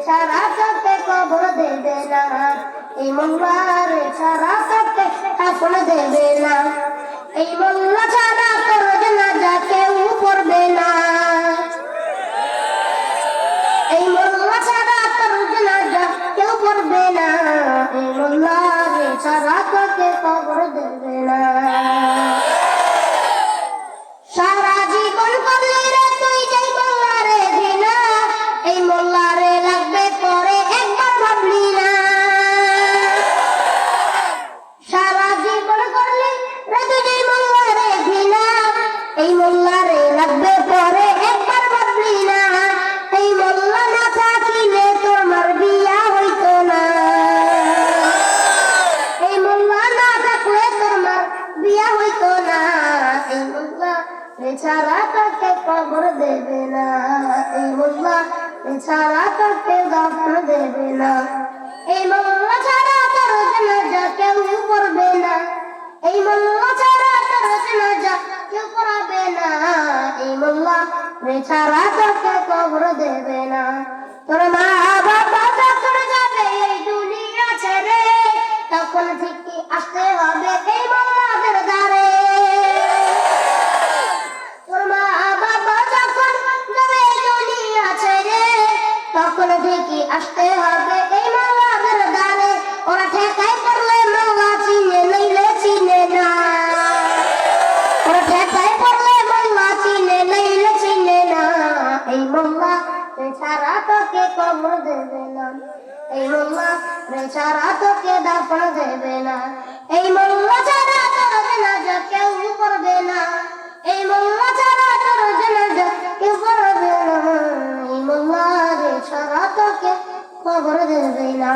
ছাড়া তোকে কবর দেবে না, এই মোল্লার ছাড়া তোকে কাফন দেবে না, এই মোল্লা ছাড়া তোর জানাজা কেউ পড়বে না, এই মোল্লা ছাড়া তোর জানাজা কেউ পড়বে না, এই মোল্লার ছাড়া তোকে কবর দেবে না। সারা জীবন করলি রে তুই যেই মোল্লারে ঘৃণা, এই মোল্লারে লাগবে পরে একবার ভাবলি না। সারা জীবন করলি রে তুই যেই মোল্লারে ঘৃণা, এই মোল্লারে লাগবে পরে একবার ভাবলি না, এই মোল্লা না থাকিলে তোমার বিয়া হইতো না, এই মোল্লা না থাকলে তোমার বিয়া হইতো না, এই মোল্লা ছাড়া তোকে কবর দেবে না, এই মোল্লা ছাড়া তোকে দাফন দেবে না, এই মোল্লা ছাড়া তোর জানাজা কেউ পড়বে না, এই মোল্লা ছাড়া তোর জানাজা কেউ পড়াবে না, এই মোল্লা ছাড়া তোকে কবর দেবে না। তোর মা বাবা যখন যাবে এই দুনিয়া ছেড়ে, তখন ঠিকই আসতে হবে এই মোল্লাদের দ্বারে। তখন ঠিকই আসতে হবে এই মোল্লাদের দ্বারে, ওরা ঠেকায় পড়লে মোল্লা চিনে নইলে চিনে না, ওরা ঠেকায় পড়লে মোল্লা চিনে নইলে চিনে না, এই মোল্লা ছাড়া তোকে কবর দেবে না, এই মোল্লা ছাড়া তোকে দাফন দেবে না, এই মোল্লা ছাড়া তোর জানাজা কেউ পড়বে না, এই মোল্লা ছাড়া তোর জানাজা কেউ পড়বে না, এই মোল্লা ছাড়া তোকে কবর দেবে না।